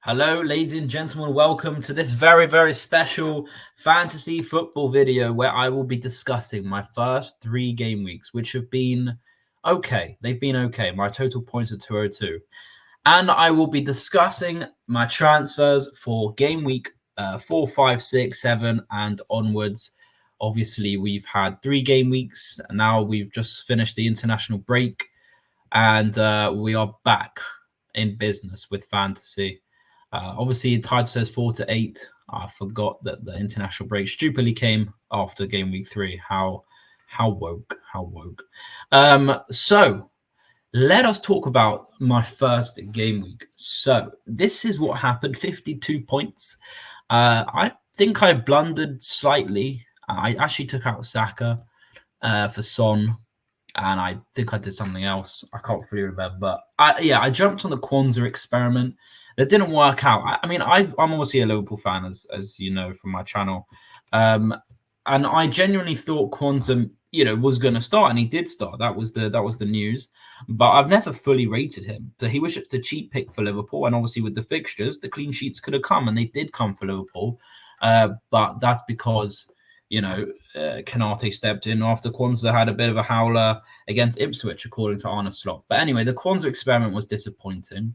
Hello, ladies and gentlemen. Welcome to this very, very special fantasy football video where I will be discussing my first 3 game weeks, which have been okay. They've been okay. My total points are 202. And I will be discussing my transfers for game week 4, 5, 6, 7, and onwards. Obviously, we've had 3 game weeks. Now we've just finished the international break, and we are back in business with fantasy. Obviously, Tide says 4 to 8. I forgot that the international break stupidly came after game week 3. How woke. So let us talk about my first game week. So this is what happened. 52 points. I think I blundered slightly. I actually took out Saka for Son, and I think I did something else. I can't really remember. But I jumped on the Kwanzaa experiment. It didn't work out. I'm obviously a Liverpool fan, as you know from my channel, and I genuinely thought Kwanzaa, was going to start, and he did start. That was the news. But I've never fully rated him. So he was just a cheap pick for Liverpool, and obviously with the fixtures, the clean sheets could have come, and they did come for Liverpool. But that's because Kanate stepped in after Kwanzaa had a bit of a howler against Ipswich, according to Arne Slot. But anyway, the Kwanzaa experiment was disappointing.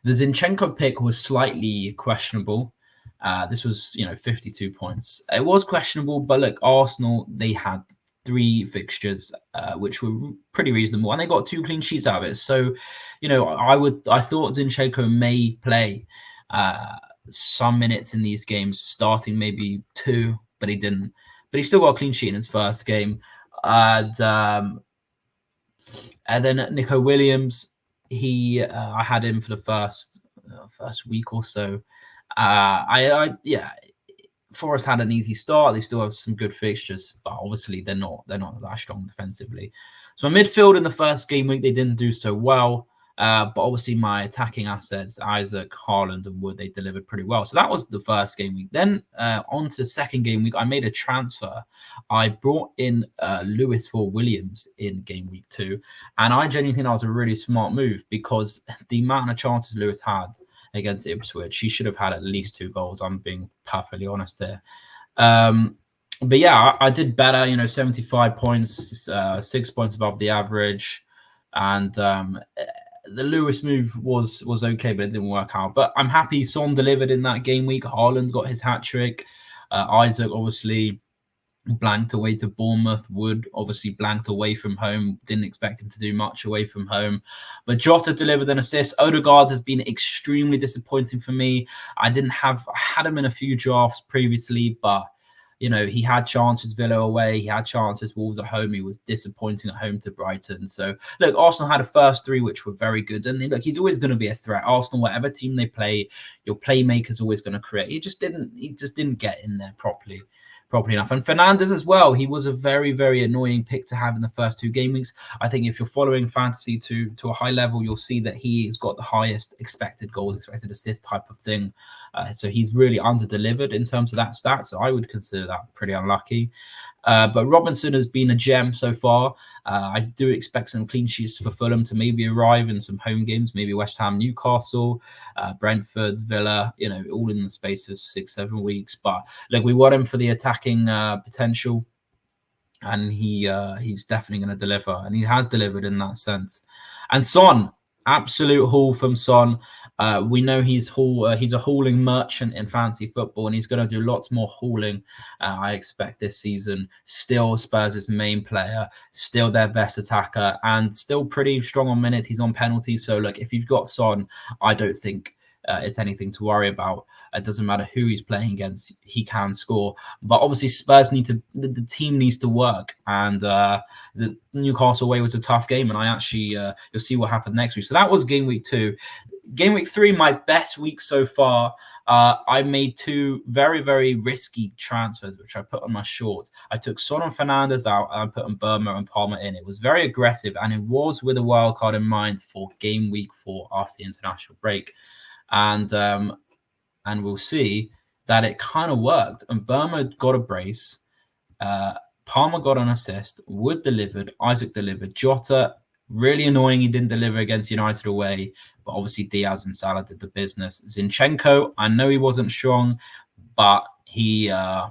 The Zinchenko pick was slightly questionable. This was, 52 points. It was questionable, but look, Arsenal, they had 3 fixtures, which were pretty reasonable, and they got 2 clean sheets out of it. So, I thought Zinchenko may play some minutes in these games, starting maybe 2, but he didn't. But he still got a clean sheet in his first game. And then Nico Williams, I had him for the first week or so. Forest had an easy start. They still have some good fixtures, but obviously they're not that strong defensively. So my midfield in the first game week, they didn't do so well. But obviously my attacking assets, Isaac, Haaland, and Wood, they delivered pretty well. So that was the first game week. Then on to the second game week, I made a transfer. I brought in Lewis for Williams in game week 2. And I genuinely think that was a really smart move, because the amount of chances Lewis had against Ipswich, he should have had at least 2 goals. I'm being perfectly honest there. But yeah, I did better, 75 points, 6 points above the average. And the Lewis move was okay, but it didn't work out. But I'm happy Son delivered in that game week. Haaland got his hat trick. Isaac obviously blanked away to Bournemouth. Wood obviously blanked away from home. Didn't expect him to do much away from home. But Jota delivered an assist. Odegaard has been extremely disappointing for me. I had him in a few drafts previously, but he had chances Villa away. He had chances Wolves at home. He was disappointing at home to Brighton. So, look, Arsenal had a first 3, which were very good. And look, he's always going to be a threat. Arsenal, whatever team they play, your playmaker's always going to create. He just didn't get in there properly enough. And Fernandes as well. He was a very, very annoying pick to have in the first 2 game weeks. I think if you're following fantasy to a high level, you'll see that he's got the highest expected goals, expected assist type of thing. So he's really under-delivered in terms of that stat. So I would consider that pretty unlucky. But Robinson has been a gem so far. I do expect some clean sheets for Fulham to maybe arrive in some home games, maybe West Ham, Newcastle, Brentford, Villa, all in the space of 6-7 weeks. But look, we want him for the attacking potential, and he's definitely going to deliver, and he has delivered in that sense. And Son, absolute haul from Son. We know he's a hauling merchant in fantasy football, and he's going to do lots more hauling, I expect, this season. Still Spurs' main player, still their best attacker, and still pretty strong on minutes. He's on penalties. So, look, if you've got Son, I don't think it's anything to worry about. It doesn't matter who he's playing against, he can score. But obviously, Spurs the team needs to work. And the Newcastle away was a tough game, and I actually, you'll see what happened next week. So that was game week 2. Game week 3, my best week so far. I made 2 very, very risky transfers, which I put on my short. I took Son and Fernandes out, and I put Burma and Palmer in. It was very aggressive, and it was with a wild card in mind for game week 4 after the international break. And we'll see that it kind of worked. And Burma got a brace. Palmer got an assist. Wood delivered. Isaac delivered. Jota Really annoying he didn't deliver against United away, but obviously Diaz and Salah did the business. Zinchenko, I know he wasn't strong, but he, yeah,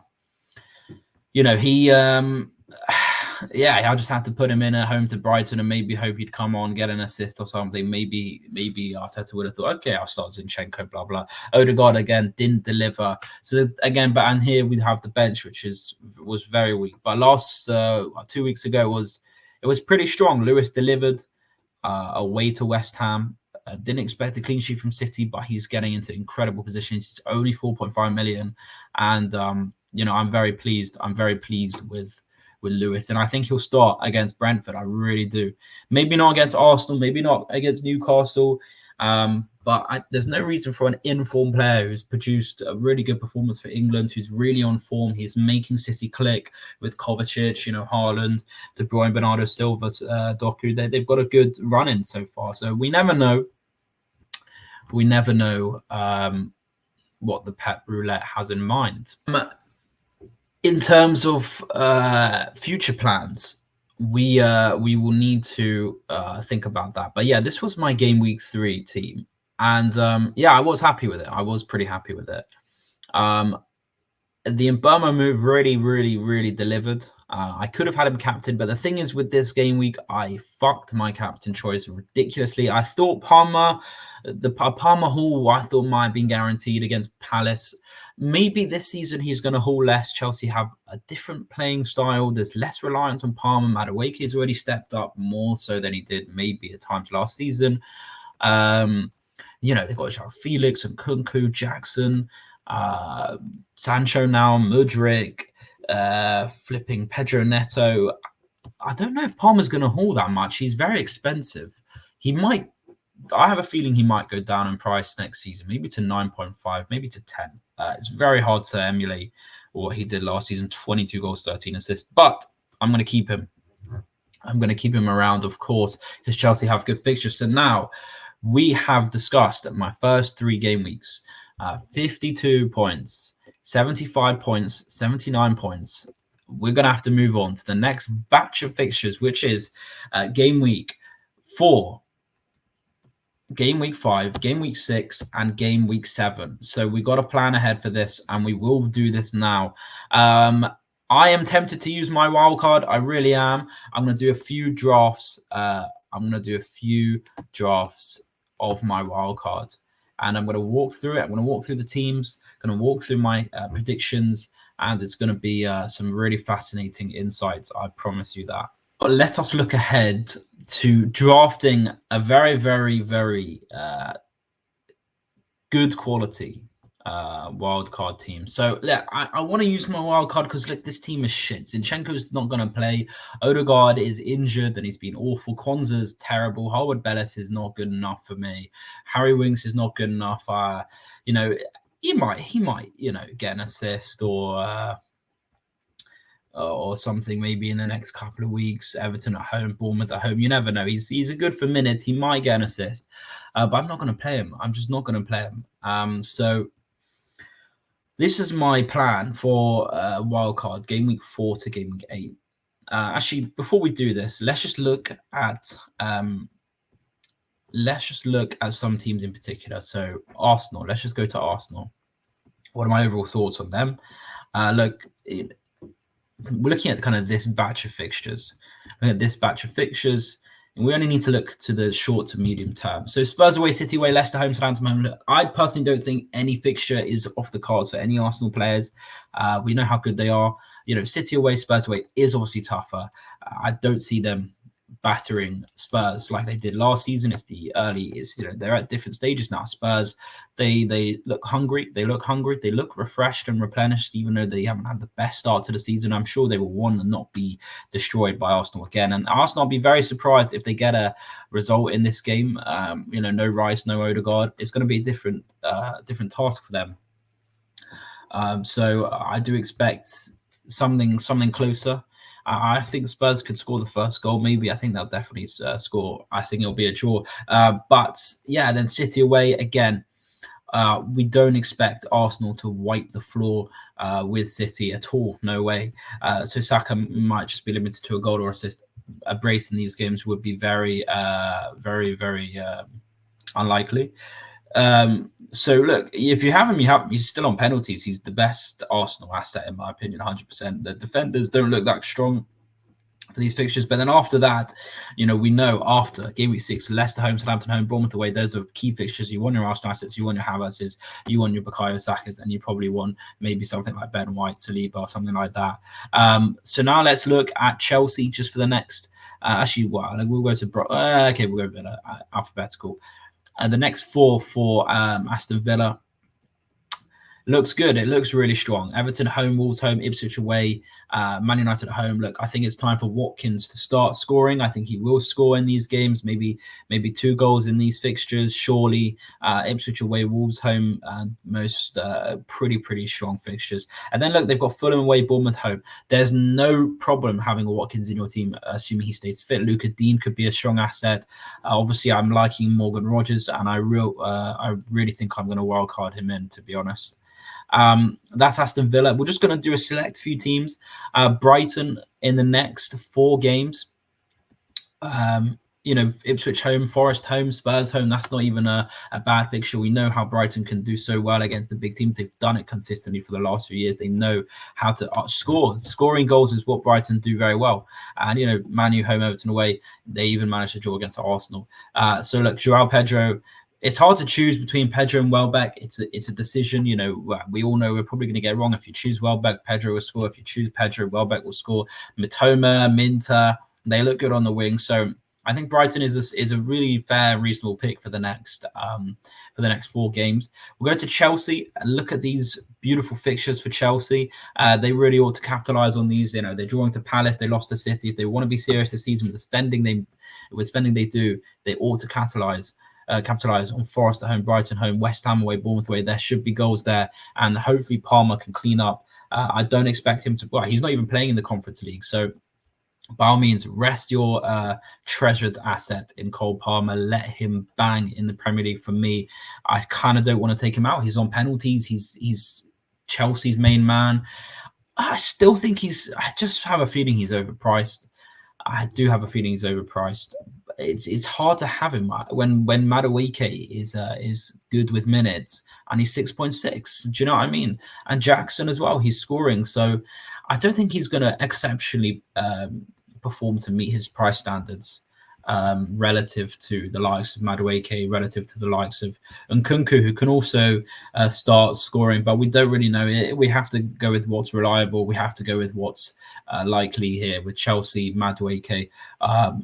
I just had to put him in at home to Brighton and maybe hope he'd come on, get an assist or something. Maybe Arteta would have thought, okay, I'll start Zinchenko, blah, blah. Odegaard, again, didn't deliver. So, again, and here we have the bench, which was very weak. But last 2 weeks ago, it was pretty strong. Lewis delivered away to West Ham. Didn't expect a clean sheet from City, but he's getting into incredible positions. He's only 4.5 million. And, I'm very pleased. I'm very pleased with Lewis. And I think he'll start against Brentford. I really do. Maybe not against Arsenal, maybe not against Newcastle. But there's no reason for an informed player who's produced a really good performance for England, who's really on form. He's making City click with Kovacic, Haaland, De Bruyne, Bernardo Silva, Doku. They've got a good run in so far. So we never know. We never know what the Pep Roulette has in mind. In terms of future plans, we will need to think about that. But yeah, this was my game week 3 team. And I was happy with it. I was pretty happy with it. The Mbeumo move really, really, really delivered. I could have had him captain, but the thing is with this game week, I fucked my captain choice ridiculously. I thought Palmer haul, I thought might have been guaranteed against Palace. Maybe this season he's going to haul less. Chelsea have a different playing style. There's less reliance on Palmer. Madueke has already stepped up more so than he did maybe at times last season. They've got João Felix and Kunku, Jackson, Sancho now, Mudryk, flipping Pedro Neto. I don't know if Palmer's going to haul that much. He's very expensive. I have a feeling he might go down in price next season, maybe to 9.5, maybe to 10. It's very hard to emulate what he did last season, 22 goals, 13 assists. But I'm going to keep him. I'm going to keep him around, of course, because Chelsea have good fixtures. So now we have discussed my first 3 game weeks, 52 points, 75 points, 79 points. We're going to have to move on to the next batch of fixtures, which is game week 4. Game week 5, game week 6, and game week 7. So we got a plan ahead for this, and we will do this now. I am tempted to use my wild card. I really am. I'm going to do a few drafts. I'm going to do a few drafts of my wild card, and I'm going to walk through it. I'm going to walk through the teams. I'm going to walk through my predictions, and it's going to be some really fascinating insights. I promise you that. Let us look ahead to drafting a very, very, very good quality wildcard team. So I want to use my wildcard because look, this team is shit. Zinchenko's not going to play. Odegaard is injured and he's been awful. Konza's terrible. Harwood Bellis is not good enough for me. Harry Winks is not good enough. He might get an assist or something maybe in the next couple of weeks. Everton at home, Bournemouth at home. You never know. He's a good for minutes. He might get an assist, but I'm not going to play him. I'm just not going to play him. So this is my plan for wildcard game week 4 to game week 8. Actually, before we do this, let's just look at some teams in particular. So Arsenal. Let's just go to Arsenal. What are my overall thoughts on them? We're looking at kind of this batch of fixtures. And we only need to look to the short to medium term. So Spurs away, City away, Leicester home, Southampton home. Look, I personally don't think any fixture is off the cards for any Arsenal players. We know how good they are. City away, Spurs away is obviously tougher. I don't see them battering Spurs like they did last season. They're at different stages now. Spurs, they look hungry. They look refreshed and replenished, even though they haven't had the best start to the season. I'm sure they will want to not be destroyed by Arsenal again. And Arsenal, I'll be very surprised if they get a result in this game. No Rice, no Odegaard. It's going to be a different task for them. So I do expect something closer. I think Spurs could score the first goal. Maybe I think they'll definitely score. I think it'll be a draw. Then City away again. We don't expect Arsenal to wipe the floor with City at all. No way. So Saka might just be limited to a goal or assist. a brace in these games would be very, very unlikely. So look, if you have him, he's still on penalties. He's the best Arsenal asset in my opinion, 100%. The defenders don't look that strong for these fixtures, but then after that, we know after game week 6, Leicester home, Southampton home, Bournemouth away, those are key fixtures. You want your Arsenal assets, you want your Havertz's, you want your Bukayo Sakas, and you probably want maybe something like Ben White, Saliba, or something like that. So now let's look at Chelsea just for the next. We'll go to we'll go a bit alphabetical. The next 4 for Aston Villa. Looks good. It looks really strong. Everton home, Wolves home, Ipswich away, Man United at home. Look, I think it's time for Watkins to start scoring. I think he will score in these games, maybe 2 goals in these fixtures, surely. Ipswich away, Wolves home, most pretty strong fixtures. And then look, they've got Fulham away, Bournemouth home. There's no problem having a Watkins in your team, assuming he stays fit. Luca Dean could be a strong asset. Obviously, I'm liking Morgan Rogers, and I really think I'm going to wildcard him in, to be honest. That's Aston Villa. We're just going to do a select few teams. Brighton in the next 4 games. Ipswich home, Forest home, Spurs home. That's not even a bad fixture. We know how Brighton can do so well against the big teams. They've done it consistently for the last few years. They know how to score. Scoring goals is what Brighton do very well. And, Man U home, Everton away. They even managed to draw against Arsenal. So look, Joao Pedro. It's hard to choose between Pedro and Welbeck. It's a decision. We all know we're probably going to get it wrong. If you choose Welbeck, Pedro will score. If you choose Pedro, Welbeck will score. Mitoma, Minter, they look good on the wing. So I think Brighton is a really fair, reasonable pick for the next 4 games. We'll go to Chelsea and look at these beautiful fixtures for Chelsea. They really ought to capitalize on these. They're drawing to Palace. They lost to City. If they want to be serious this season with the spending they do, they ought to capitalize on Forest at home, Brighton home, West Ham away, Bournemouth away. There should be goals there, and hopefully Palmer can clean up. I don't expect him to. Well, he's not even playing in the Conference League, so by all means, rest your treasured asset in Cole Palmer. Let him bang in the Premier League. For me, I kind of don't want to take him out. He's on penalties. He's Chelsea's main man. I still think I just have a feeling he's overpriced. I do have a feeling he's overpriced. It's hard to have him when Madueke is good with minutes and he's 6.6. Do you know what I mean? And Jackson as well, he's scoring. So I don't think he's going to exceptionally perform to meet his price standards relative to the likes of Madueke, relative to the likes of Nkunku, who can also start scoring. But we don't really know it. We have to go with what's reliable. We have to go with what's likely here. With Chelsea, Madueke,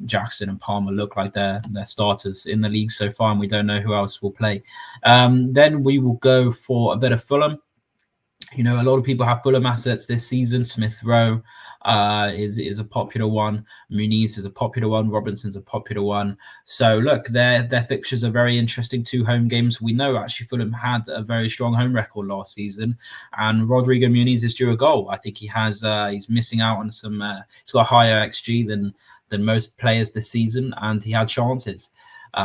Jackson and Palmer look like they're starters in the league so far, and we don't know who else will play. Then we will go for a bit of Fulham. A lot of people have Fulham assets this season. Smith Rowe is a popular one. Muniz is a popular one. Robinson's a popular one. So look, their fixtures are very interesting. 2 home games. We know actually Fulham had a very strong home record last season, and Rodrigo Muniz is due a goal. I think he's missing out on some. He's got a higher XG than most players this season, and he had chances.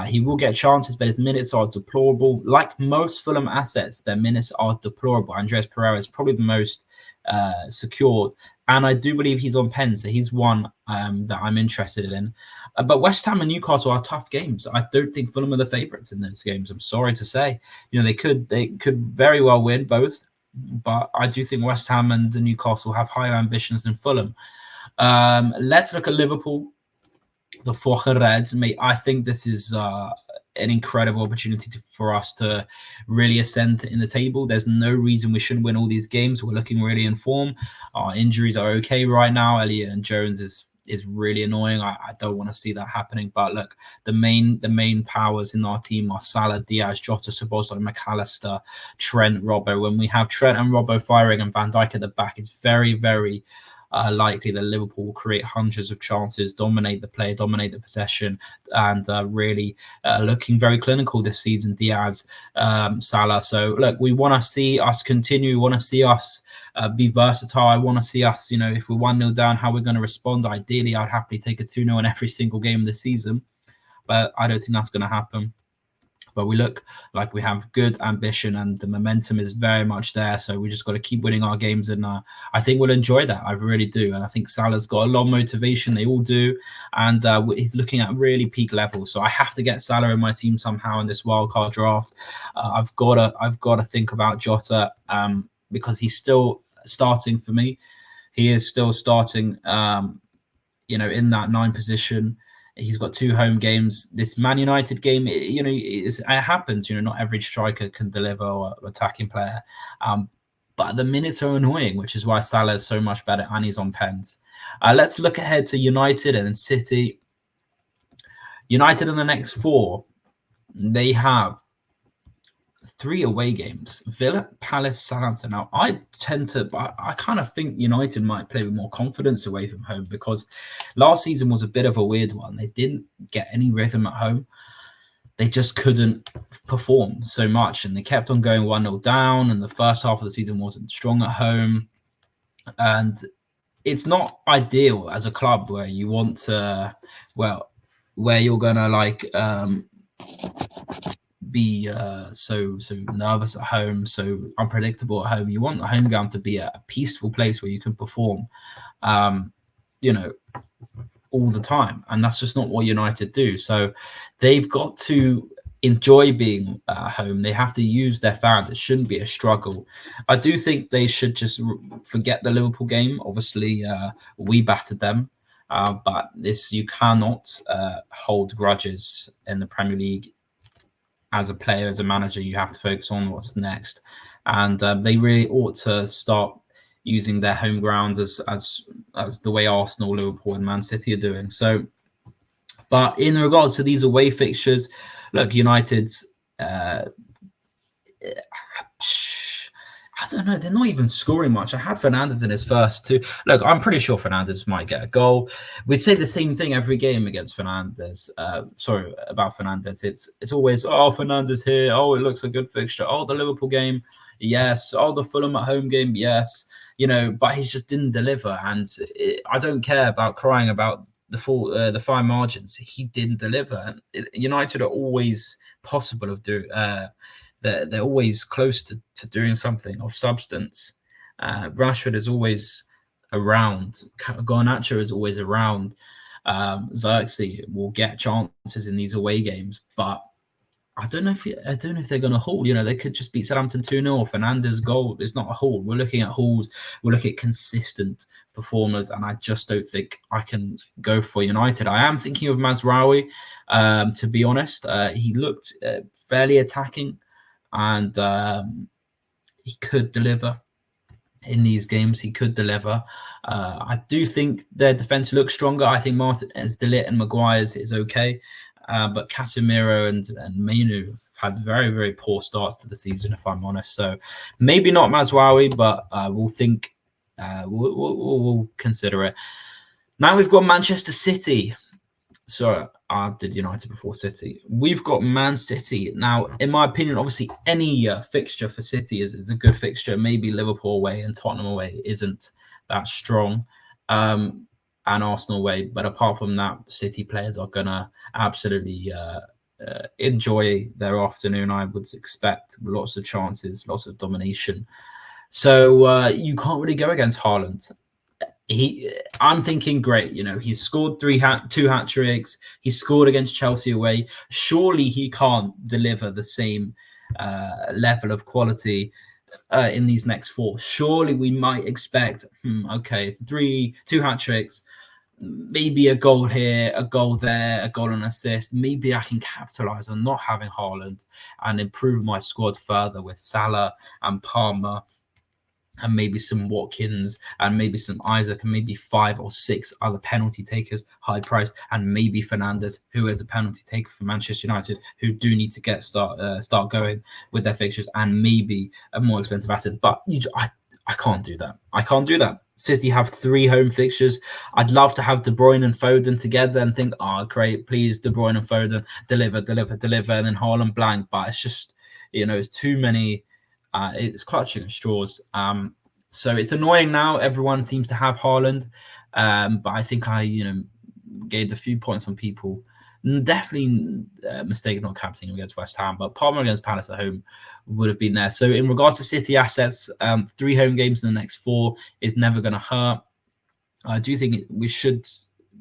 He will get chances, but his minutes are deplorable. Like most Fulham assets, their minutes are deplorable. Andreas Pereira is probably the most secured, and I do believe he's on pen, so he's one that I'm interested in. But West Ham and Newcastle are tough games. I don't think Fulham are the favourites in those games. I'm sorry to say. They could very well win both, but I do think West Ham and Newcastle have higher ambitions than Fulham. Let's look at Liverpool. The Forge Reds, mate. I think this is an incredible opportunity for us to really ascend in the table. There's no reason we shouldn't win all these games. We're looking really in form. Our injuries are okay right now. Elliott and Jones is really annoying. I don't want to see that happening. But look, the main powers in our team are Salah, Diaz, Jota, Szoboszlai, McAllister, Trent, Robbo. When we have Trent and Robbo firing and Van Dijk at the back, it's very, very likely that Liverpool will create hundreds of chances, dominate the play, dominate the possession, and really looking very clinical this season. Diaz, Salah. So look, we want to see us continue. We want to see us be versatile. I want to see us, if we're 1-0 down, how we're going to respond. Ideally, I'd happily take a 2-0 in every single game this season, but I don't think that's going to happen. But we look like we have good ambition and the momentum is very much there. So we just got to keep winning our games. And I think we'll enjoy that. I really do. And I think Salah's got a lot of motivation. They all do. And he's looking at really peak levels. So I have to get Salah in my team somehow in this wildcard draft. I've got to think about Jota because he's still starting for me. He is still starting, in that 9 position. He's got 2 home games. This Man United game, it happens. Not every striker can deliver or attacking player. But the minutes are annoying, which is why Salah is so much better and he's on pens. Let's look ahead to United and City. United in the next 4, they have 3 away games: Villa, Palace, Southampton. Now, I kind of think United might play with more confidence away from home because last season was a bit of a weird one. They didn't get any rhythm at home. They just couldn't perform so much, and they kept on going 1-0 down, and the first half of the season wasn't strong at home. And it's not ideal as a club where you want to, where you're going to be so nervous at home, so unpredictable at home. You want the home ground to be a peaceful place where you can perform, all the time, and that's just not what United do. So they've got to enjoy being at home. They have to use their fans. It shouldn't be a struggle. I do think they should just forget the Liverpool game. Obviously, we battered them, but you cannot hold grudges in the Premier League. As a player, as a manager, you have to focus on what's next, and they really ought to start using their home ground as the way Arsenal, Liverpool, and Man City are doing. So, but in regards to these away fixtures, look, United's I don't know. They're not even scoring much. I had Fernandes in his first 2. Look, I'm pretty sure Fernandes might get a goal. We say the same thing every game against Fernandes. About Fernandes. It's always, Fernandes here. Oh, it looks a good fixture. Oh, the Liverpool game, yes. Oh, the Fulham at home game, yes. But he just didn't deliver. And I don't care about crying about the fine margins. He didn't deliver. And United are always possible of doing. They're always close to doing something of substance. Rashford is always around. Garnacho is always around. Xerxes will get chances in these away games, but I don't know if they're going to haul. They could just beat Southampton 2-0. Or Fernandes' goal is not a haul. We're looking at hauls. We're looking at consistent performers, and I just don't think I can go for United. I am thinking of Mazraoui, to be honest. He looked fairly attacking. And he could deliver in these games. He could deliver. I do think their defense looks stronger. I think Martinez, De Ligt, and Maguire's is okay. But Casemiro and Mainu have had very, very poor starts to the season, if I'm honest. So maybe not Mazraoui, but we'll think we'll consider it. Now we've got Manchester City. So I did United before City. We've got Man City. Now, in my opinion, obviously any fixture for City is a good fixture. Maybe Liverpool away and Tottenham away isn't that strong, and Arsenal away. But apart from that, City players are going to absolutely enjoy their afternoon, I would expect. Lots of chances, lots of domination. So you can't really go against Haaland. I'm thinking, great, he's scored 2 hat tricks. He scored against Chelsea away. Surely he can't deliver the same level of quality in these next 4. Surely we might expect, 2 hat tricks, maybe a goal here, a goal there, a goal and assist. Maybe I can capitalize on not having Haaland and improve my squad further with Salah and Palmer, and maybe some Watkins, and maybe some Isaac, and maybe 5 or 6 other penalty takers, high priced, and maybe Fernandes, who is a penalty taker for Manchester United, who do need to start going with their fixtures, and maybe a more expensive assets. But I can't do that. I can't do that. City have 3 home fixtures. I'd love to have De Bruyne and Foden together and think, great, please, De Bruyne and Foden, deliver, and then Haaland blank. But it's just, it's too many. It's clutching at straws. So it's annoying now. Everyone seems to have Haaland. But I think I, gained a few points from people Definitely a mistake not captaining against West Ham, but Palmer against Palace at home would have been there. So in regards to City assets, 3 home games in the next 4 is never going to hurt. I do think we should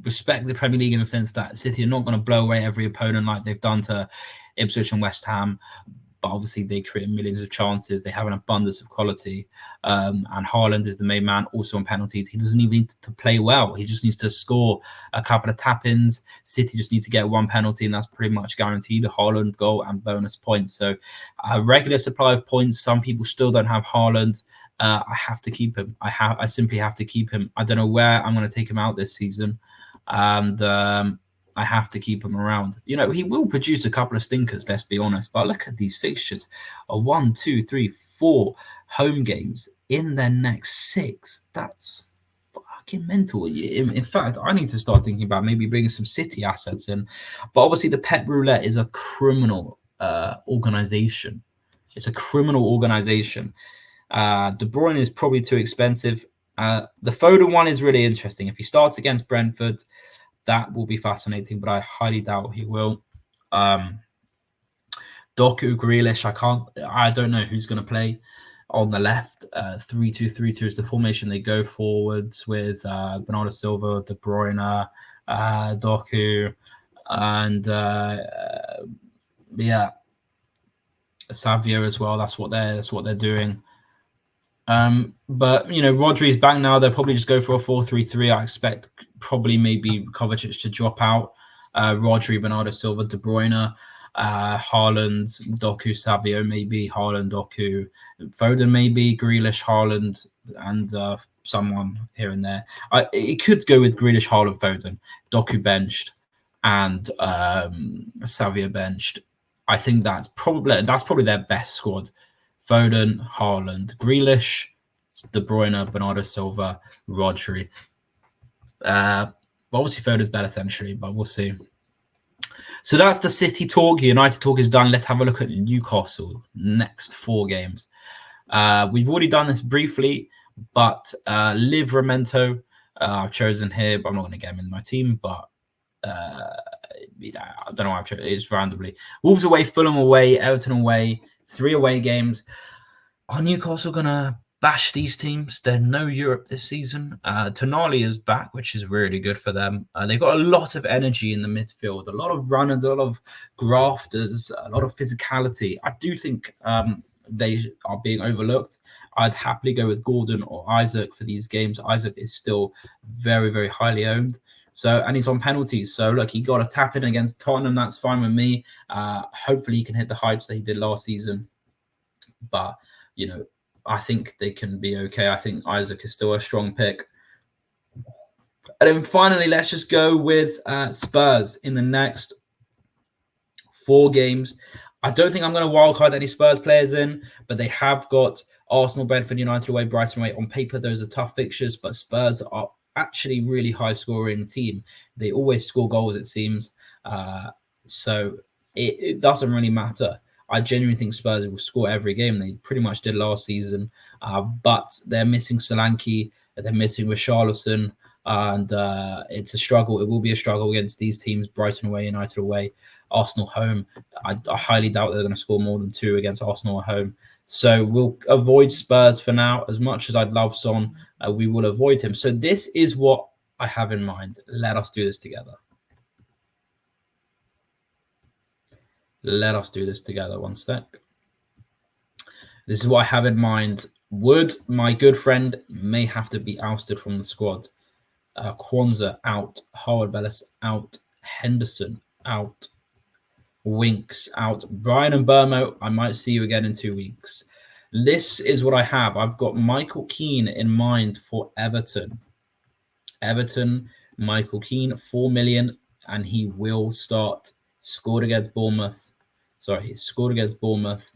respect the Premier League in the sense that City are not going to blow away every opponent like they've done to Ipswich and West Ham. But obviously they create millions of chances. They have an abundance of quality. And Haaland is the main man, also on penalties. He doesn't even need to play well. He just needs to score a couple of tap-ins. City just need to get 1 penalty, and that's pretty much guaranteed a Haaland goal and bonus points. So a regular supply of points. Some people still don't have Haaland. I have to keep him. I simply have to keep him. I don't know where I'm going to take him out this season. And I have to keep him around. You know, he will produce a couple of stinkers, let's be honest. But look at these fixtures. 1, 2, 3, 4 home games in their next 6. That's fucking mental. In fact, I need to start thinking about maybe bringing some City assets in. But obviously the Pep Roulette is a criminal organization. It's a criminal organization. De Bruyne is probably too expensive. The Foden one is really interesting. If he starts against Brentford, that will be fascinating, but I highly doubt he will. Doku, Grealish, I don't know who's going to play on the left. 3-2-3-2 is the formation they go forwards with. Bernardo Silva, De Bruyne, Doku, and Savio as well. That's what they're doing. But you know, Rodri's back now. They'll probably just go for a 4-3-3. I expect probably maybe Kovacic to drop out. Rodri, Bernardo Silva, De Bruyne, Haaland, Doku, Savio, maybe Haaland, Doku, Foden, maybe Grealish, Haaland, and someone here and there. It could go with Grealish, Haaland, Foden, Doku benched, and Savio benched. I think that's probably their best squad. Foden, Haaland, Grealish, De Bruyne, Bernardo Silva, Rodri. Obviously Foden's better essentially, but we'll see. So that's the City talk. United talk is done. Let's have a look at Newcastle next 4 games. We've already done this briefly, but Livramento I've chosen here, but I'm not going to get him in my team. But I don't know why I've chosen it. It's randomly. Wolves away, Fulham away, Everton away. 3 away games. Are Newcastle going to bash these teams? They're no Europe this season. Tonali is back, which is really good for them. They've got a lot of energy in the midfield, a lot of runners, a lot of grafters, a lot of physicality. I do think they are being overlooked. I'd happily go with Gordon or Isaac for these games. Isaac is still very, very highly owned. And he's on penalties. So look, he got a tap in against Tottenham. That's fine with me. Hopefully he can hit the heights that he did last season. But, you know, I think they can be okay. I think Isaac is still a strong pick. And then finally, let's just go with Spurs in the next 4 games. I don't think I'm going to wildcard any Spurs players in, but they have got Arsenal, Brentford, United away, Brighton away. On paper, those are tough fixtures, but Spurs are actually really high-scoring team. They always score goals, it seems. So it doesn't really matter. I genuinely think Spurs will score every game. They pretty much did last season. But they're missing Solanke. They're missing Richarlison. And it's a struggle. It will be a struggle against these teams. Brighton away, United away, Arsenal home. I highly doubt they're going to score more than 2 against Arsenal at home. So we'll avoid Spurs for now. As much as I'd love Son, we will avoid him. So this is what I have in mind. Let us do this together. Let us do this together. One sec. This is what I have in mind. Wood, my good friend, may have to be ousted from the squad. Kwanzaa out. Howard Bellis out. Henderson out. Winks out. Brian and Burmo, I might see you again in 2 weeks. This is what I have. I've got Michael Keane in mind for Everton. Everton, Michael Keane, 4 million, and he will start. Scored against Bournemouth. Sorry, he scored against Bournemouth.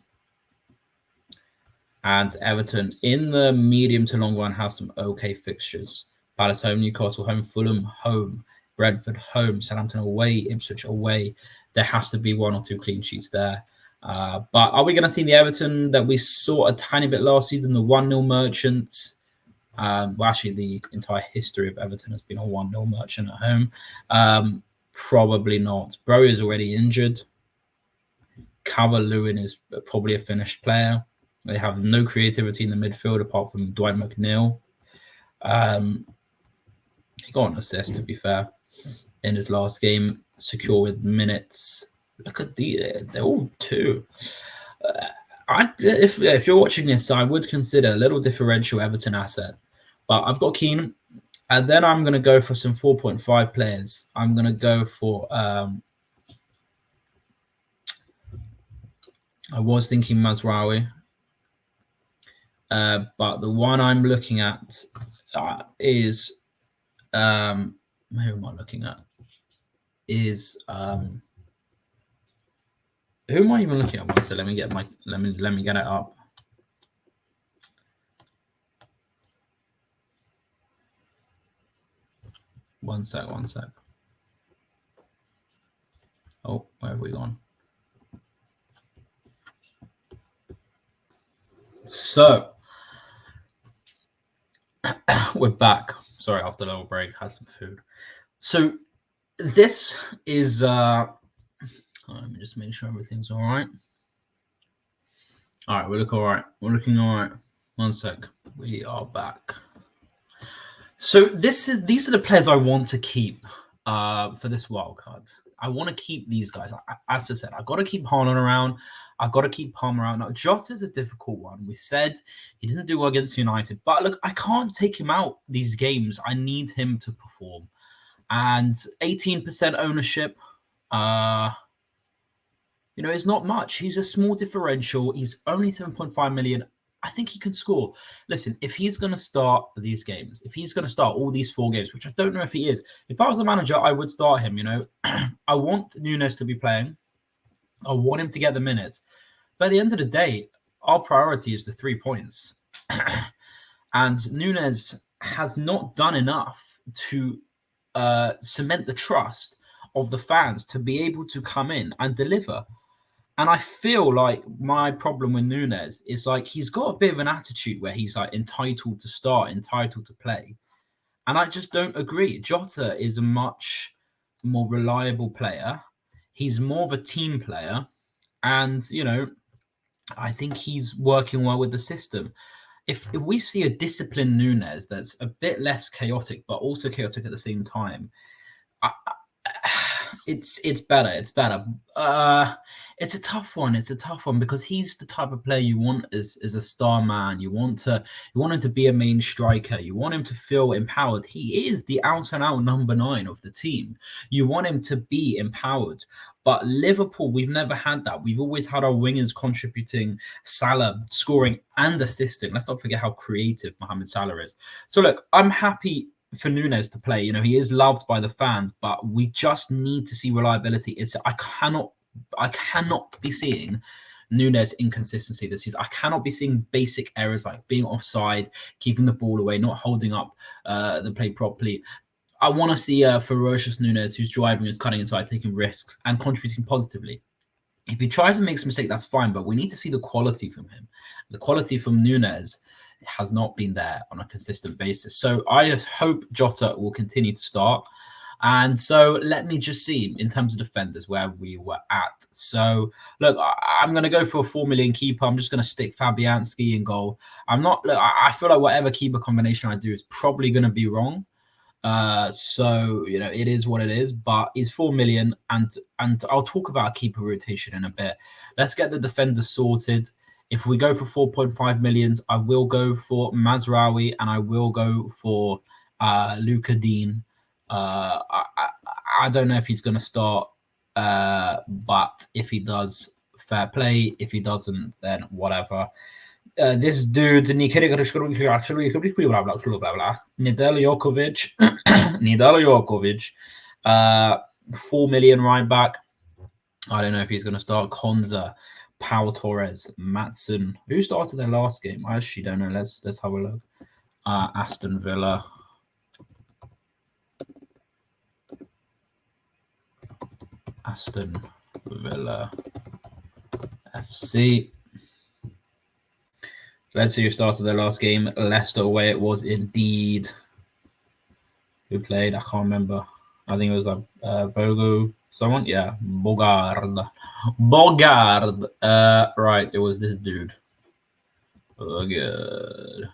And Everton, in the medium to long run, has some okay fixtures. Palace home, Newcastle home, Fulham home, Brentford home, Southampton away, Ipswich away. There has to be 1 or 2 clean sheets there. But are we going to see the Everton that we saw a tiny bit last season, the 1-0 merchants? Well, actually, the entire history of Everton has been a 1-0 merchant at home. Probably not. Bro is already injured. Calvert-Lewin is probably a finished player. They have no creativity in the midfield apart from Dwight McNeil. He got an assist, to be fair, in his last game, secure with minutes. Look at they're all two. If you're watching this, I would consider a little differential Everton asset. But I've got Keane, and then I'm going to go for some 4.5 players. I'm going to go for... I was thinking Mazraoui. But the one I'm looking at is... who am I looking at? Is... who am I even looking at? So let me get it up. One sec. Oh, where have we gone? So we're back. Sorry, after a little break, had some food. So this is let me just make sure everything's all right. All right, we look all right. We're looking all right. One sec. We are back. So these are the players I want to keep for this wild card. I want to keep these guys. As I said, I've got to keep Haaland around. I've got to keep Palmer around. Now, Jota's a difficult one. We said he didn't do well against United. But look, I can't take him out these games. I need him to perform. And 18% ownership, it's not much. He's a small differential. He's only 7.5 million. I think he can score. Listen, if he's going to start these games, if he's going to start all these 4 games, which I don't know if he is, if I was the manager, I would start him, I want Nunes to be playing. I want him to get the minutes. But at the end of the day, our priority is the 3 points. And Nunes has not done enough to cement the trust of the fans to be able to come in and deliver. And I feel like my problem with Nunes is like he's got a bit of an attitude where he's like entitled to start, entitled to play. And I just don't agree. Jota is a much more reliable player. He's more of a team player. And, I think he's working well with the system. If we see a disciplined Nunes that's a bit less chaotic, but also chaotic at the same time, it's better. It's better. It's a tough one. It's a tough one because he's the type of player you want as a star man. You want him to be a main striker. You want him to feel empowered. He is the out and out number 9 of the team. You want him to be empowered. But Liverpool, we've never had that. We've always had our wingers contributing, Salah scoring and assisting. Let's not forget how creative Mohamed Salah is. So look, I'm happy for Nunes to play. He is loved by the fans, but we just need to see reliability. I cannot be seeing Nunes inconsistency this season. I cannot be seeing basic errors like being offside, keeping the ball away, not holding up the play properly. I want to see a ferocious Nunes who's driving, who's cutting inside, taking risks, and contributing positively. If he tries and makes a mistake, that's fine, but we need to see the quality from him. The quality from Nunes has not been there on a consistent basis. So I just hope Jota will continue to start. And so let me just see in terms of defenders where we were at. So look, I'm going to go for a 4 million keeper. I'm just going to stick Fabianski in goal. I feel like whatever keeper combination I do is probably going to be wrong. So it is what it is, but he's 4 million, and I'll talk about keeper rotation in a bit. Let's get the defenders sorted. If we go for 4.5 millions, I will go for Mazraoui and I will go for Luca Dean. I don't know if he's going to start, but if he does, fair play. If he doesn't, then whatever. This dude, Nidal Jokovic, 4 million right back. I don't know if he's going to start. Konza, Pau Torres, Matson. Who started their last game? I actually don't know. Let's have a look. Aston Villa. Aston Villa FC. Let's see who started their last game. Leicester away it was indeed. Who played? I can't remember. I think it was like Bogo, someone. Yeah, Bogard. Bogard. Right, it was this dude. Bogard.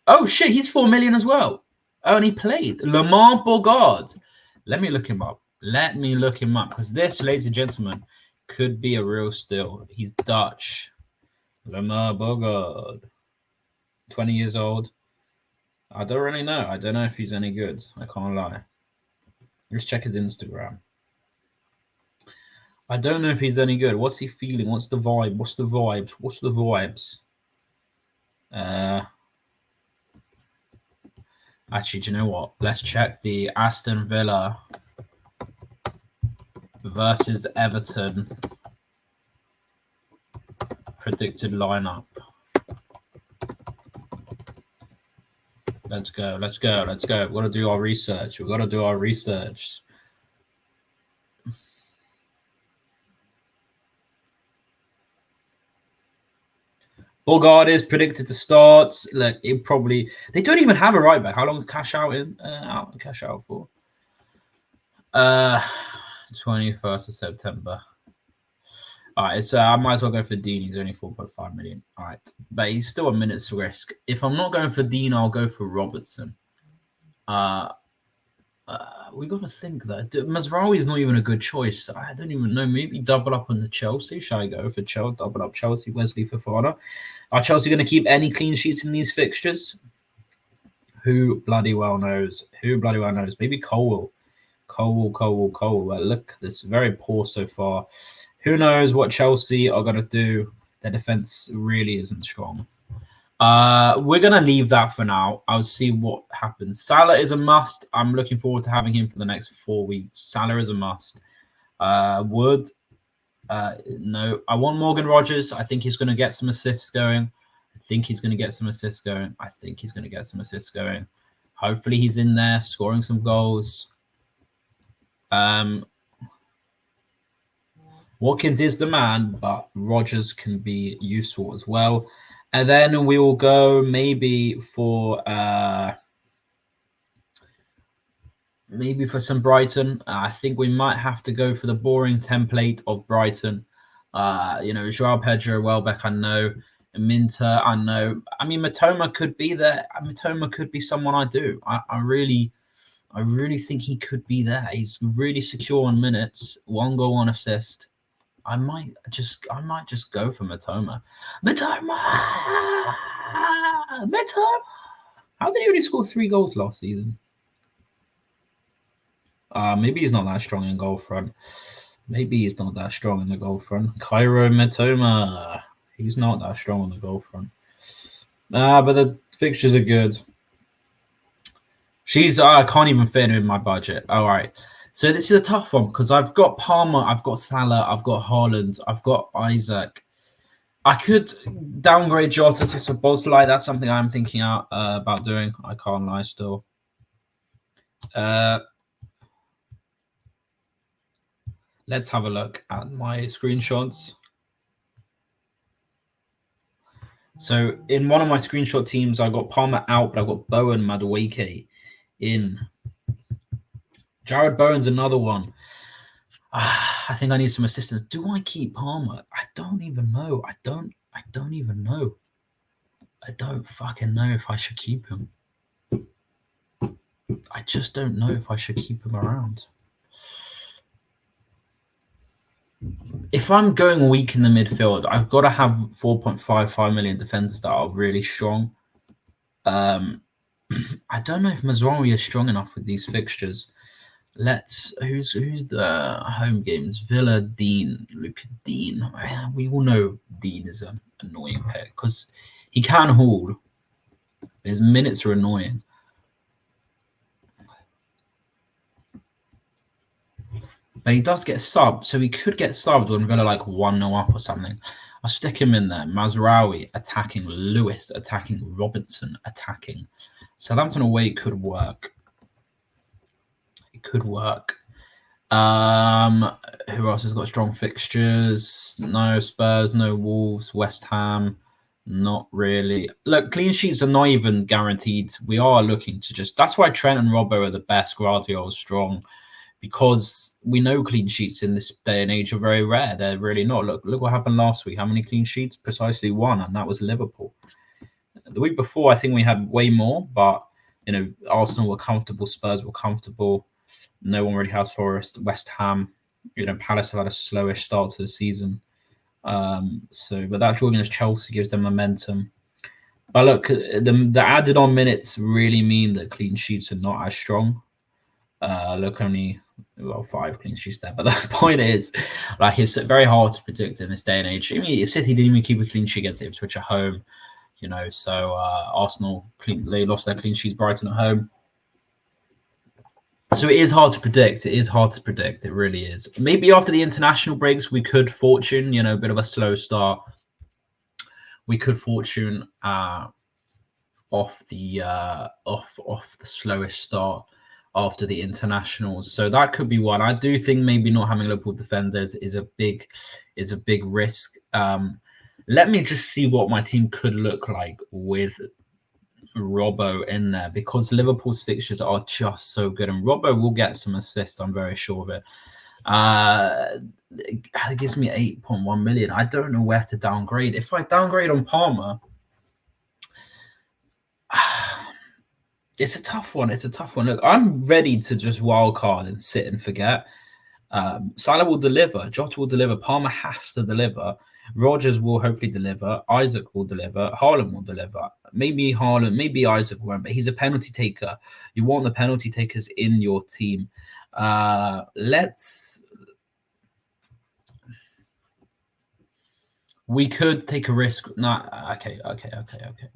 Oh shit, he's 4 million as well. Oh, and he played Lamar Bogard. Let me look him up. Let me look him up because this, ladies and gentlemen, could be a real steal. He's Dutch. Lamar Bogard. 20 years old. I don't really know. I don't know if he's any good. I can't lie. Let's check his Instagram. I don't know if he's any good. What's he feeling? What's the vibe? What's the vibes? What's the vibes? Actually, do you know what? Let's check the Aston Villa versus Everton predicted lineup. Let's go. Let's go. Let's go. We've got to do our research. We've got to do our research. Bogard is predicted to start. Look, it probably they don't even have a right back. How long is cash out in? Cash out for? 21st of September. All right, so I might as well go for Dean. He's only 4.5 million. All right, but he's still a minute's risk. If I'm not going for Dean, I'll go for Robertson. We got to think that Mazraoui is not even a good choice. I don't even know. Maybe double up on the Chelsea. Shall I go for Chelsea? Double up Chelsea, Wesley Fofana. Are Chelsea going to keep any clean sheets in these fixtures? Who bloody well knows? Who bloody well knows? Maybe Cole. Well, look, this is very poor so far. Who knows what Chelsea are going to do? Their defense really isn't strong. We're going to leave that for now. I'll see what happens. Salah is a must. I'm looking forward to having him for the next 4 weeks. Salah is a must. Wood. No. I want Morgan Rogers. I think he's going to get some assists going. Hopefully he's in there scoring some goals. Watkins is the man, but Rogers can be useful as well. And then we will go maybe for some Brighton. I think we might have to go for the boring template of Brighton. Joao Pedro, Welbeck, I know. Minter, I know. I mean, Matoma could be there. Matoma could be someone I do. I really think he could be there. He's really secure on minutes. 1 goal, 1 assist. I might just go for Matoma. Matoma! How did he only score 3 goals last season? Maybe he's not that strong in goal front. Cairo Matoma. He's not that strong on the goal front. But the fixtures are good. I can't even fit him in my budget. All right. So this is a tough one because I've got Palmer, I've got Salah, I've got Haaland, I've got Isaac. I could downgrade Jota to Szoboszlai. That's something I'm thinking about doing. I can't lie still. Let's have a look at my screenshots. So in one of my screenshot teams, I got Palmer out, but I've got Bowen Madueke in. Jared Bowen's another one. I think I need some assistance. Do I keep Palmer? I don't even know. I don't even know. I don't fucking know if I should keep him. I just don't know if I should keep him around. If I'm going weak in the midfield, I've got to have 4.55 million defenders that are really strong. I don't know if Mazraoui is strong enough with these fixtures. Who's the home games? Villa, Dean, Luke Dean. We all know Dean is an annoying pick because he can haul. His minutes are annoying. But he does get subbed, so he could get subbed when Villa like 1-0 up or something. I'll stick him in there. Mazraoui attacking, Lewis attacking, Robinson attacking. Southampton away could work. It could work. Who else has got strong fixtures? No Spurs, no Wolves, West Ham, Not really. Look, clean sheets are not even guaranteed. We are looking to just. That's why Trent and Robbo are the best. Guardiola is strong because we know clean sheets in this day and age are very rare. They're really not. Look what happened last week. How many clean sheets? Precisely one, and that was Liverpool. The week before, I think we had way more, but Arsenal were comfortable, Spurs were comfortable. No one really has Forest, West Ham. Palace have had a slowish start to the season. But that drawing against Chelsea gives them momentum. But look, the added on minutes really mean that clean sheets are not as strong. Look, only 5 clean sheets there. But the point is, it's very hard to predict in this day and age. I mean, City didn't even keep a clean sheet against Ipswich at home. So Arsenal they lost their clean sheets, Brighton at home. So it is hard to predict. It really is. Maybe after the international breaks, we could fortune, a bit of a slow start. We could fortune off the slowest start after the internationals. So that could be one. I do think maybe not having Liverpool defenders is a big risk. Let me just see what my team could look like with Robbo in there, because Liverpool's fixtures are just so good, and Robbo will get some assists. I'm very sure of it. It gives me 8.1 million. I don't know where to downgrade. If I downgrade on Palmer, it's a tough one. Look, I'm ready to just wildcard and sit and forget. Salah will deliver. Jota will deliver. Palmer has to deliver. Rodgers will hopefully deliver. Isaac will deliver. Haaland will deliver. Maybe Haaland, maybe Isaac won't, but he's a penalty taker. You want the penalty takers in your team. We could take a risk. Okay.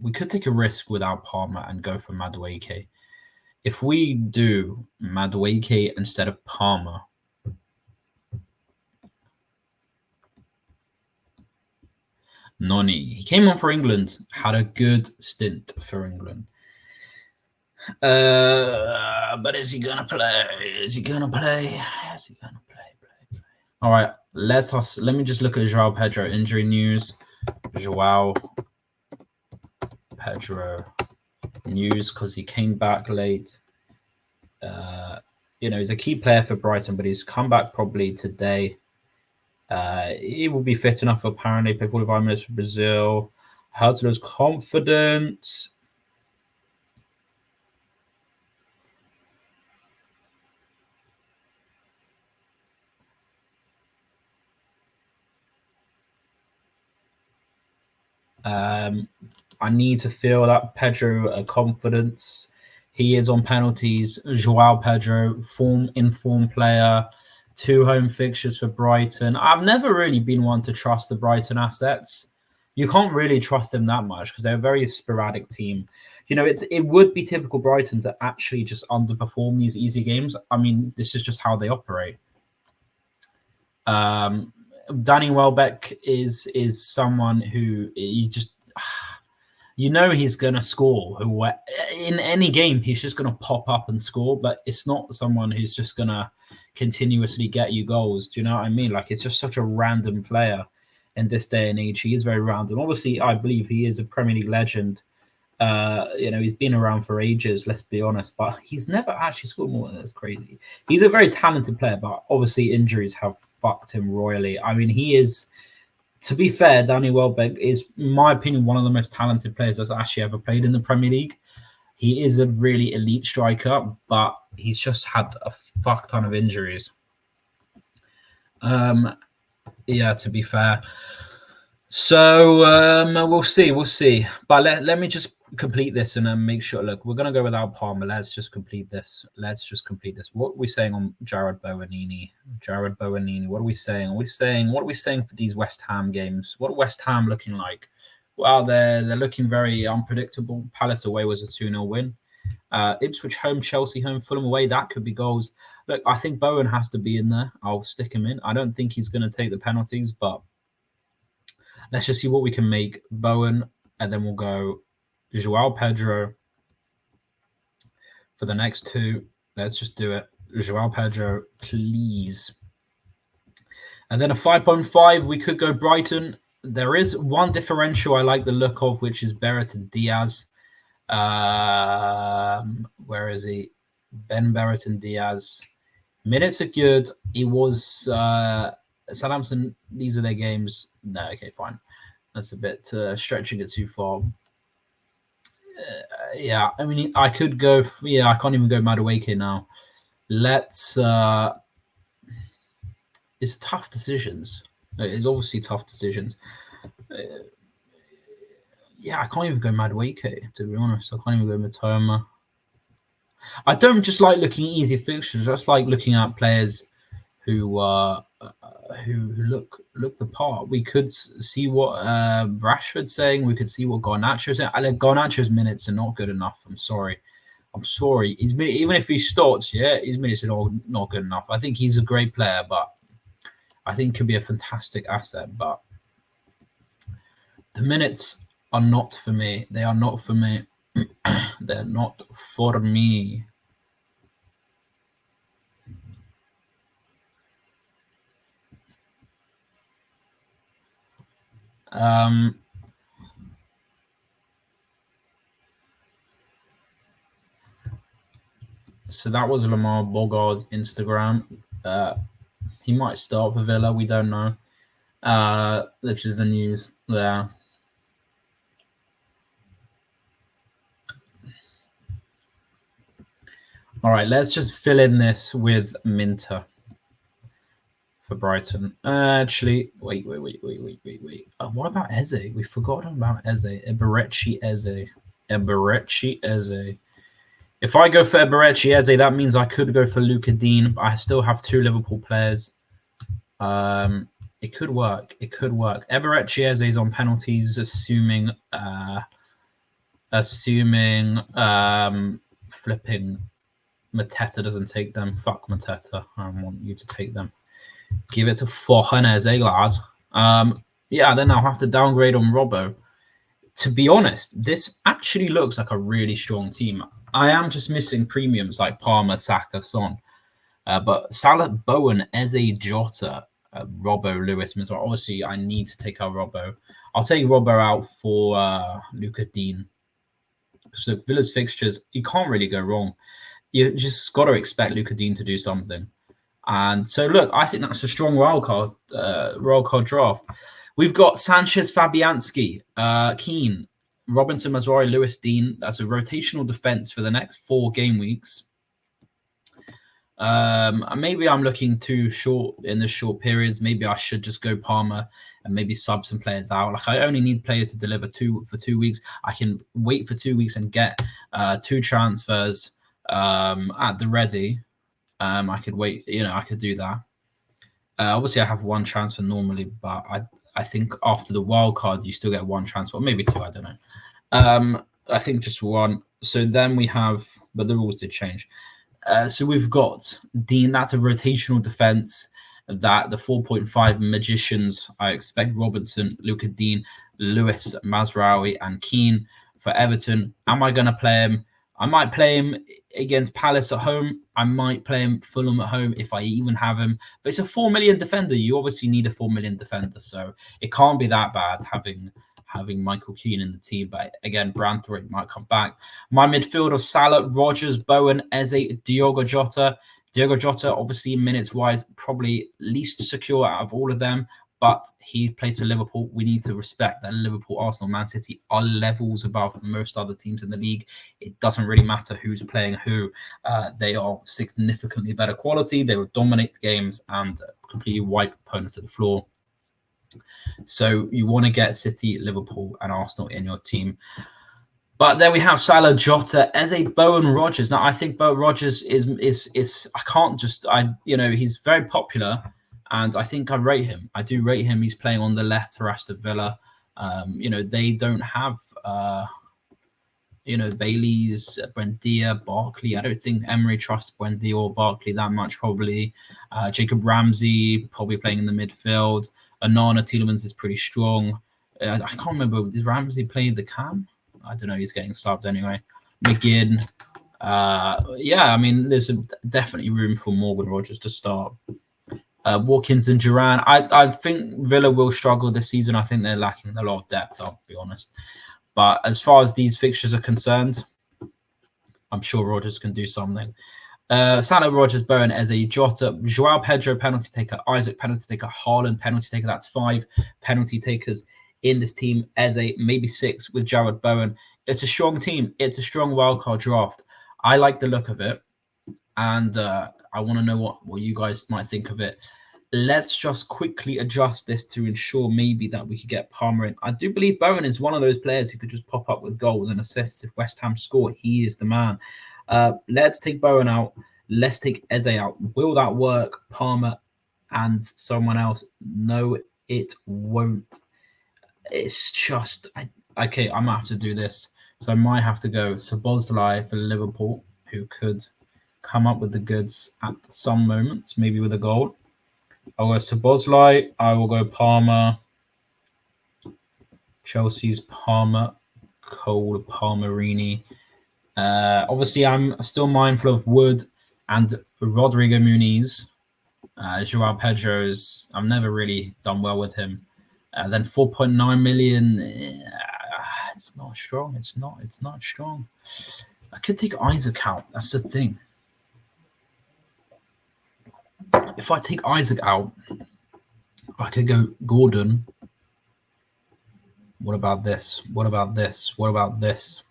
We could take a risk without Palmer and go for Madueke. If we do Madueke instead of Palmer, Noni. He came on for England, had a good stint for England. But is he gonna play? All right, let me just look at Joao Pedro injury news. Joao Pedro news, because he came back late. He's a key player for Brighton, but he's come back probably today. He will be fit enough, apparently. Play 45 minutes for Brazil. Hurtler's confident. I need to feel that Pedro confidence. He is on penalties. Joao Pedro, informed player. 2 home fixtures for Brighton. I've never really been one to trust the Brighton assets. You can't really trust them that much because they're a very sporadic team. It would be typical Brighton to actually just underperform these easy games. I mean, this is just how they operate. Danny Welbeck is someone who you just he's going to score. In any game, he's just going to pop up and score, but it's not someone who's just going to continuously get you goals. Do you know what I mean? It's just such a random player in this day and age. He is very random. Obviously, I believe he is a Premier League legend. He's been around for ages, let's be honest, but he's never actually scored more than that's crazy. He's a very talented player, but obviously injuries have fucked him royally. I mean, he is, to be fair, Danny Welbeck is, in my opinion, one of the most talented players that's actually ever played in the Premier League. He is a really elite striker, but he's just had a fuck ton of injuries. To be fair. So we'll see. But let me just complete this and then make sure. Look, we're going to go without Palmer. Let's just complete this. What are we saying on Jared Bowanini? What are we saying? What are we saying for these West Ham games? What are West Ham looking like? Well, they're looking very unpredictable. Palace away was a 2-0 win. Ipswich home, Chelsea home, Fulham away. That could be goals. Look, I think Bowen has to be in there. I'll stick him in. I don't think he's going to take the penalties, but let's just see what we can make. Bowen, and then we'll go Joao Pedro for the next 2. Let's just do it. Joao Pedro, please. And then a 5.5, we could go Brighton. There is one differential I like the look of, which is Berrettton Diaz. Where is he? Ben Berrettton Diaz. Minutes are good. He was Southampton. These are their games. No, okay, fine. That's a bit stretching it too far. Yeah, I mean, I could go. I can't even go Madueke now. Let's. It's tough decisions. It's obviously tough decisions. I can't even go Madueke, to be honest. I can't even go Matoma. I don't just like looking at easy fixtures. I just like looking at players who look the part. We could see what Rashford's saying. We could see what Garnacho's saying. Garnacho's minutes are not good enough. I'm sorry. Even if he starts, his minutes are not good enough. I think he's a great player, but I think he could be a fantastic asset. But the minutes are not for me. They are not for me. They're not for me. So that was Lamar Bogart's Instagram. He might start for Villa. We don't know. This is the news there. All right, let's just fill in this with Minter for Brighton. Actually, wait. What about Eze? We forgot about Eze. Eberechi Eze. If I go for Eberechi Eze, that means I could go for Luca Dean, but I still have 2 Liverpool players. It could work. Eberechi Eze is on penalties, assuming flipping Mateta doesn't take them. Fuck Mateta. I don't want you to take them. Give it to Eze, lad. Then I'll have to downgrade on Robbo. To be honest, this actually looks like a really strong team. I am just missing premiums like Palmer, Saka, Son. But Salah, Bowen, Eze, Jota, Robbo, Lewis, Mizrahi. Obviously, I need to take out Robbo. I'll take Robbo out for Luca Dean. So Villa's fixtures, you can't really go wrong. You just got to expect Luca Dean to do something. And so, look, I think that's a strong wildcard draft. We've got Sanchez, Fabianski, Keane, Robinson, Mizrahi, Lewis, Dean. That's a rotational defense for the next 4 game weeks. Maybe I'm looking too short in the short periods. Maybe I should just go Palmer and maybe sub some players out. Like, I only need players to deliver for 2 weeks. I can wait for 2 weeks and get 2 transfers at the ready. I could wait. I could do that. Obviously, I have 1 transfer normally, but I think after the wild card, you still get 1 transfer, maybe 2. I don't know. I think just 1. So then we have, but the rules did change. So we've got Dean. That's a rotational defense. That the 4.5 magicians. I expect Robinson, Luca Dean, Lewis, Mazraoui, and Keane for Everton. Am I going to play him? I might play him against Palace at home. I might play him Fulham at home if I even have him. But it's a 4 million defender. You obviously need a 4 million defender, so it can't be that bad having Michael Keane in the team. But again, Branthwaite might come back. My midfield of Salah, Rodgers, Bowen, Eze, Diogo Jota. Diogo Jota, obviously minutes-wise, probably least secure out of all of them. But he plays for Liverpool. We need to respect that Liverpool, Arsenal, Man City are levels above most other teams in the league. It doesn't really matter who's playing who. They are significantly better quality. They will dominate the games and completely wipe opponents to the floor. So you want to get City, Liverpool, and Arsenal in your team. But then we have Salah, Jota, Eze, Bowen, Rodgers. Now I think Bowen Rodgers is he's very popular. And I think I rate him. I do rate him. He's playing on the left for Aston Villa. They don't have, Bailey's, Buendia, Barkley. I don't think Emery trusts Buendia or Barkley that much, probably. Jacob Ramsey, probably playing in the midfield. Onana Tielemans is pretty strong. I can't remember. Did Ramsey play the cam? I don't know. He's getting subbed anyway. McGinn. There's definitely room for Morgan Rodgers to start. Watkins and Duran. I think Villa will struggle this season. I think they're lacking a lot of depth, I'll be honest. But as far as these fixtures are concerned, I'm sure Rodgers can do something. Salah, Rodgers, Bowen, Eze, Jota, Joao Pedro, penalty taker, Isaac, penalty taker, Haaland, penalty taker. That's 5 penalty takers in this team. Eze, maybe 6 with Jared Bowen. It's a strong team. It's a strong wildcard draft. I like the look of it. And I want to know what you guys might think of it. Let's just quickly adjust this to ensure maybe that we could get Palmer in. I do believe Bowen is one of those players who could just pop up with goals and assists if West Ham score. He is the man. Let's take Bowen out. Let's take Eze out. Will that work? Palmer and someone else? No, it won't. It's just... okay, I might have to do this. So I might have to go Szoboszlai for Liverpool, who could come up with the goods at some moments, maybe with a goal. I'll go Szoboszlai. I will go Palmer. Chelsea's Palmer. Cole Palmerini. Obviously, I'm still mindful of Wood and Rodrigo Muniz. Joao Pedro's, I've never really done well with him. Then 4.9 million. It's not strong. It's not strong. I could take Isaac out. That's the thing. If I take Isaac out, I could go Gordon. What about this? What about this? What about this?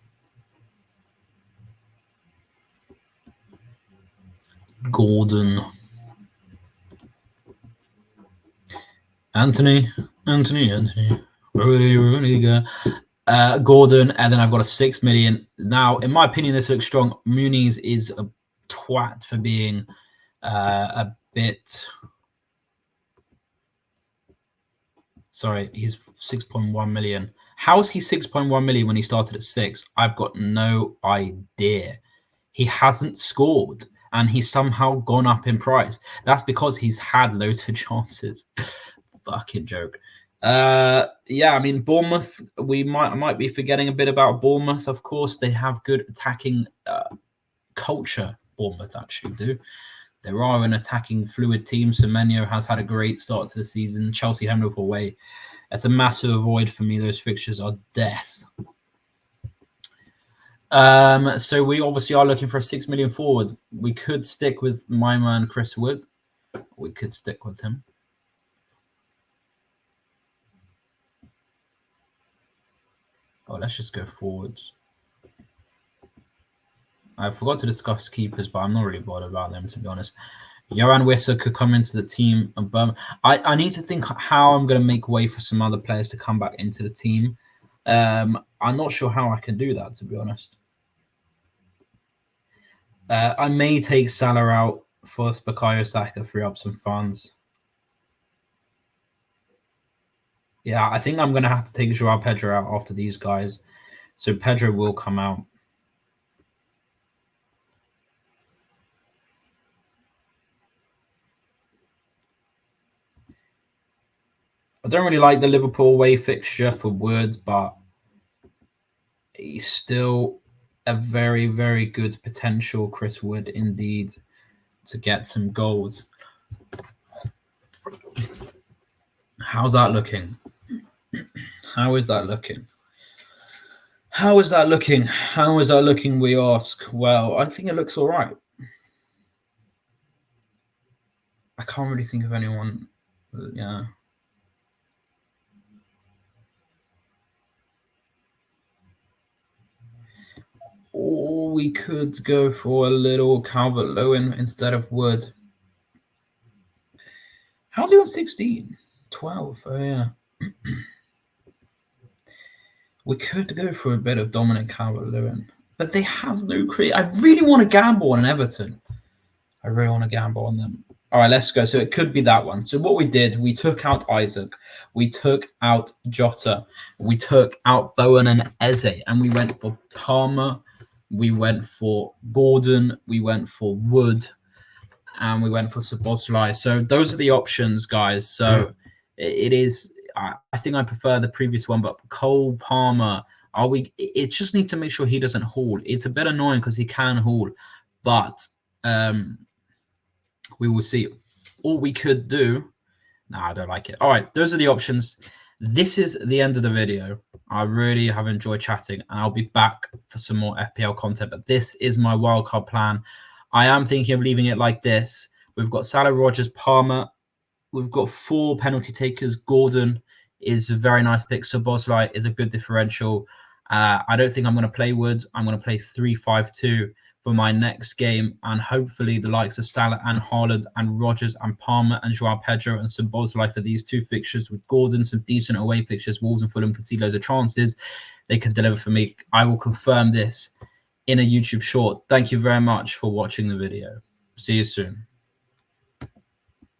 Gordon. Anthony. Rudiger. Gordon, and then I've got a 6 million. Now, in my opinion, this looks strong. Muniz is a twat for being a bit... Sorry, he's 6.1 million. How is he 6.1 million when he started at 6? I've got no idea. He hasn't scored, and he's somehow gone up in price. That's because he's had loads of chances. Fucking joke. Yeah, I mean, Bournemouth, I might be forgetting a bit about Bournemouth. Of course, they have good attacking culture. Bournemouth actually do. They are an attacking fluid team. Semenyo has had a great start to the season. Chelsea home Liverpool away. That's a massive avoid for me. Those fixtures are death. So we obviously are looking for a 6 million forward. We could stick with my man Chris Wood. We could stick with him. Oh, let's just go forwards. I forgot to discuss keepers, but I'm not really bothered about them, to be honest. Johan Wissa could come into the team. I need to think how I'm going to make way for some other players to come back into the team. I'm not sure how I can do that, to be honest. I may take Salah out for Bukayo Saka, free up some funds. Yeah, I think I'm going to have to take Joao Pedro out after these guys. So Pedro will come out. I don't really like the Liverpool away fixture for Woods, but he's still a very, very good potential, Chris Wood, indeed, to get some goals. How's that looking? How is that looking? How is that looking? How is that looking, we ask? Well, I think it looks all right. I can't really think of anyone. Yeah. Or we could go for a little Calvert-Lewin instead of Wood. How's he on 16? 12. Oh, yeah. We could go for a bit of Dominic Calvert-Lewin. But they have no create. I really want to gamble on Everton. I really want to gamble on them. All right, let's go. So it could be that one. So what we did, we took out Isaac. We took out Jota. We took out Bowen and Eze. And we went for Palmer. We went for Gordon. We went for Wood. And we went for Szoboszlai. So those are the options, guys. So it is... I think I prefer the previous one, but Cole Palmer, it just need to make sure he doesn't haul. It's a bit annoying because he can haul, but we will see. Or we could do... No, I don't like it. All right, those are the options. This is the end of the video. I really have enjoyed chatting, and I'll be back for some more FPL content. But this is my wildcard plan. I am thinking of leaving it like this. We've got Salah, Rodgers, Palmer. We've got 4 penalty takers. Gordon is a very nice pick. Szoboszlai is a good differential. I don't think I'm going to play Woods. I'm going to play 3-5-2 for my next game, and hopefully the likes of Salah and Haaland and Rodgers and Palmer and Joao Pedro and Szoboszlai for these 2 fixtures with Gordon, some decent away fixtures. Wolves and Fulham can see loads of chances. They can deliver for me. I will confirm this in a YouTube short. Thank you very much for watching the video. See you soon.